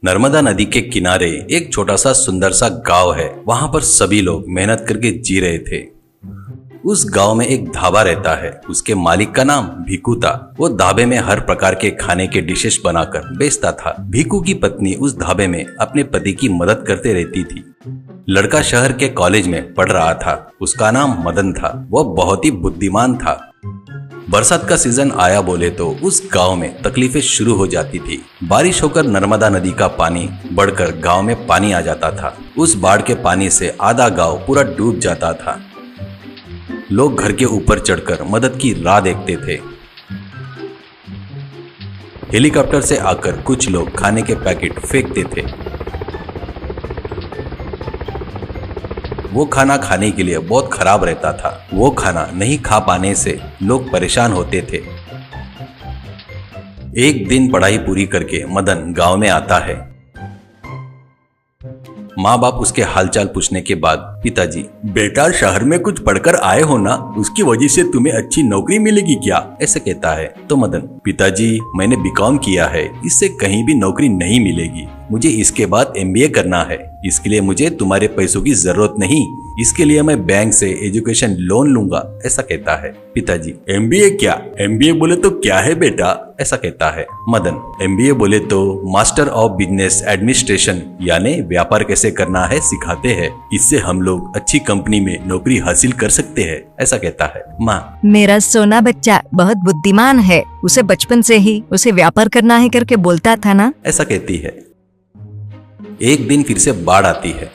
नर्मदा नदी के किनारे एक छोटा सा सुंदर सा गांव है। वहां पर सभी लोग मेहनत करके जी रहे थे। उस गांव में एक ढाबा रहता है। उसके मालिक का नाम भीकू था। वो ढाबे में हर प्रकार के खाने के डिशेस बनाकर बेचता था। भीकू की पत्नी उस ढाबे में अपने पति की मदद करते रहती थी। लड़का शहर के कॉलेज में पढ़ रहा था। उसका नाम मदन था। वो बहुत ही बुद्धिमान था। बरसात का सीजन आया बोले तो उस गांव में तकलीफें शुरू हो जाती थी। बारिश होकर नर्मदा नदी का पानी बढ़कर गांव में पानी आ जाता था। उस बाढ़ के पानी से आधा गांव पूरा डूब जाता था। लोग घर के ऊपर चढ़कर मदद की राह देखते थे। हेलीकॉप्टर से आकर कुछ लोग खाने के पैकेट फेंकते थे। वो खाना खाने के लिए बहुत खराब रहता था। वो खाना नहीं खा पाने से लोग परेशान होते थे। एक दिन पढ़ाई पूरी करके मदन गांव में आता है। माँ बाप उसके हालचाल पूछने के बाद पिताजी, बेटा शहर में कुछ पढ़कर आए हो ना, उसकी वजह से तुम्हें अच्छी नौकरी मिलेगी क्या, ऐसे कहता है। तो मदन, पिताजी मैंने बीकॉम किया है, इससे कहीं भी नौकरी नहीं मिलेगी। मुझे इसके बाद एमबीए करना है। इसके लिए मुझे तुम्हारे पैसों की जरूरत नहीं। इसके लिए मैं बैंक से एजुकेशन लोन लूंगा, ऐसा कहता है। पिताजी, एमबीए क्या? एमबीए बोले तो क्या है बेटा, ऐसा कहता है। मदन, एमबीए बोले तो मास्टर ऑफ बिजनेस एडमिनिस्ट्रेशन यानी व्यापार कैसे करना है सिखाते हैं। इससे हम लोग अच्छी कंपनी में नौकरी हासिल कर सकते हैं, ऐसा कहता है। माँ, मेरा सोना बच्चा बहुत बुद्धिमान है। उसे बचपन से ही उसे व्यापार करना है करके बोलता था ना, ऐसा कहती है। एक दिन फिर से बाढ़ आती है।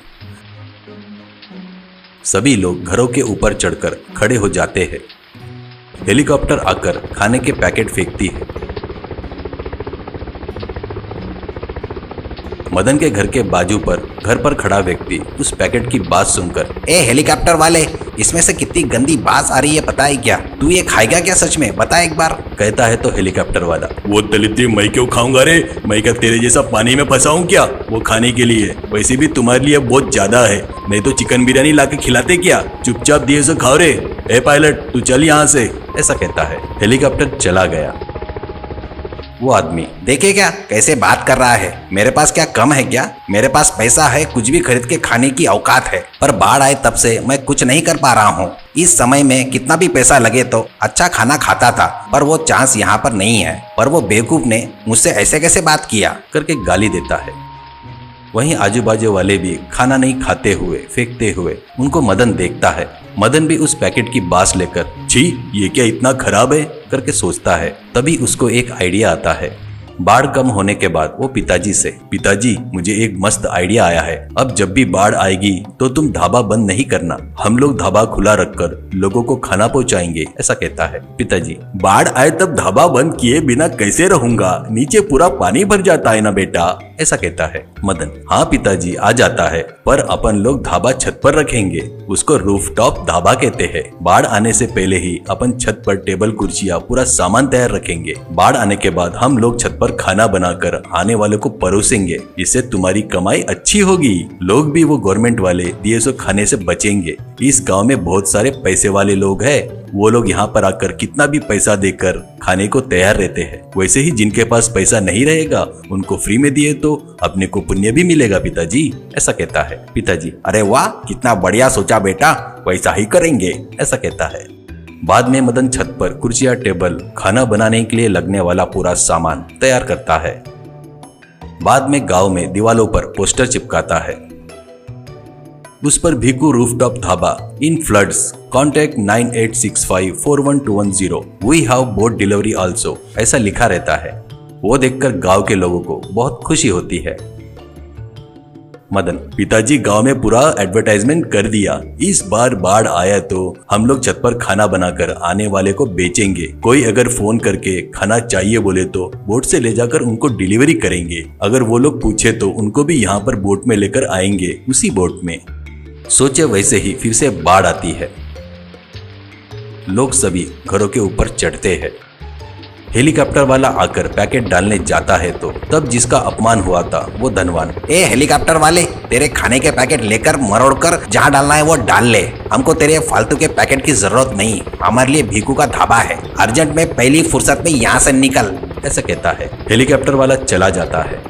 सभी लोग घरों के ऊपर चढ़कर खड़े हो जाते हैं। हेलीकॉप्टर आकर खाने के पैकेट फेंकती है। मदन के घर के बाजू पर घर पर खड़ा व्यक्ति उस पैकेट की बात सुनकर, ए हेलीकॉप्टर वाले, इसमें से कितनी गंदी बात आ रही है, पता है क्या? तू ये खाएगा क्या सच में, बता एक बार, कहता है। तो हेलीकॉप्टर वाला, वो दलिद्री मैं क्यों खाऊंगा रे? मैं क्या तेरे जैसा पानी में फंसा हूँ क्या वो खाने के लिए? वैसे भी तुम्हारे लिए बहुत ज्यादा है। नहीं तो चिकन बिरयानी लाके खिलाते क्या? चुपचाप दिए से खाओ रे। ए पायलट, तू चल यहाँ से, ऐसा कहता है। हेलीकॉप्टर चला गया। वो आदमी, देखे क्या कैसे बात कर रहा है? मेरे पास क्या कम है क्या? मेरे पास पैसा है, कुछ भी खरीद के खाने की औकात है, पर बाढ़ आए तब से मैं कुछ नहीं कर पा रहा हूँ। इस समय में कितना भी पैसा लगे तो अच्छा खाना खाता था, पर वो चांस यहाँ पर नहीं है। पर वो बेवकूफ ने मुझसे ऐसे कैसे बात किया करके गाली देता है। वहीं आजू बाजू वाले भी खाना नहीं खाते हुए फेंकते हुए उनको मदन देखता है। मदन भी उस पैकेट की बास लेकर, छी ये क्या इतना खराब है करके सोचता है। तभी उसको एक आइडिया आता है। बाढ़ कम होने के बाद वो पिताजी से, पिताजी मुझे एक मस्त आइडिया आया है। अब जब भी बाढ़ आएगी तो तुम ढाबा बंद नहीं करना, हम लोग ढाबा खुला रखकर लोगों को खाना पहुंचाएंगे, ऐसा कहता है। पिताजी, बाढ़ आए तब ढाबा बंद किए बिना कैसे रहूंगा? नीचे पूरा पानी भर जाता है ना बेटा, ऐसा कहता है। मदन, हाँ पिताजी आ जाता है, पर अपन लोग ढाबा छत पर रखेंगे, उसको रूफटॉप ढाबा कहते हैं। बाढ़ आने से पहले ही अपन छत पर टेबल कुर्सियां पूरा सामान तैयार रखेंगे। बाढ़ आने के बाद हम लोग छत पर खाना बनाकर आने वालों को परोसेंगे। इससे तुम्हारी कमाई अच्छी होगी। लोग भी वो गवर्नमेंट वाले दिए सो खाने से बचेंगे। इस गांव में बहुत सारे पैसे वाले लोग हैं। वो लोग यहाँ पर आकर कितना भी पैसा देकर खाने को तैयार रहते हैं। वैसे ही जिनके पास पैसा नहीं रहेगा उनको फ्री में दिए तो अपने को पुण्य भी मिलेगा पिताजी, ऐसा कहता है। पिताजी, अरे वाह, कितना बढ़िया सोचा बेटा, वैसा ही करेंगे, ऐसा कहता है। बाद में मदन छत पर कुर्सियां, टेबल, खाना बनाने के लिए लगने वाला पूरा सामान तैयार करता है। बाद में गांव में दीवालों पर पोस्टर चिपकाता है। उस पर Bhiku rooftop dhaba in floods contact 9865412110 we have boat delivery also, ऐसा लिखा रहता है। वो देखकर गांव के लोगों को बहुत खुशी होती है। मदन, पिताजी गांव में पूरा एडवर्टाइजमेंट कर दिया। इस बार बाढ़ आया तो हम लोग छत पर खाना बनाकर आने वाले को बेचेंगे। कोई अगर फोन करके खाना चाहिए बोले तो बोट से ले जाकर उनको डिलीवरी करेंगे। अगर वो लोग पूछे तो उनको भी यहाँ पर बोट में लेकर आएंगे, उसी बोट में। सोचे वैसे ही फिर से बाढ़ आती है। लोग सभी घरों के ऊपर चढ़ते हैं। हेलीकॉप्टर वाला आकर पैकेट डालने जाता है तो तब जिसका अपमान हुआ था वो धनवान, ए हेलीकॉप्टर वाले, तेरे खाने के पैकेट लेकर मरोड़कर जहाँ डालना है वो डाल ले। हमको तेरे फालतू के पैकेट की जरूरत नहीं। हमारे लिए भीकू का ढाबा है, अर्जेंट में पहली फुर्सत में यहाँ से निकल, ऐसा कहता है। हेलीकॉप्टर वाला चला जाता है।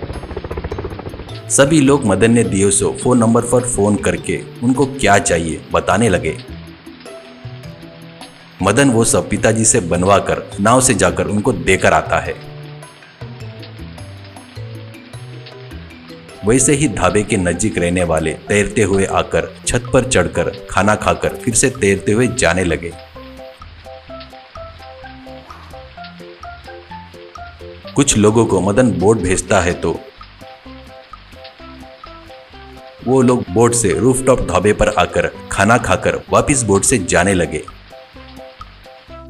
सभी लोग मदन ने दिए सो फोन नंबर पर फोन करके उनको क्या चाहिए बताने लगे। मदन वो सब पिताजी से बनवा कर नाव से जाकर उनको देकर आता है। वैसे ही ढाबे के नजदीक रहने वाले तैरते हुए आकर छत पर चढ़कर खाना खाकर फिर से तैरते हुए जाने लगे। कुछ लोगों को मदन बोट भेजता है तो वो लोग बोट से रूफटॉप ढाबे पर आकर खाना खाकर वापस बोट से जाने लगे।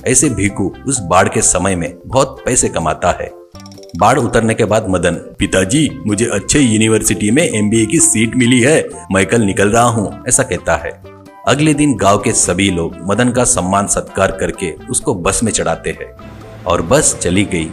ऐसे भीकू उस बाढ़ के समय में बहुत पैसे कमाता है। बाढ़ उतरने के बाद मदन, पिताजी मुझे अच्छे यूनिवर्सिटी में MBA की सीट मिली है, मैं कल निकल रहा हूँ, ऐसा कहता है। अगले दिन गांव के सभी लोग मदन का सम्मान सत्कार करके उसको बस में चढ़ाते हैं और बस चली गई।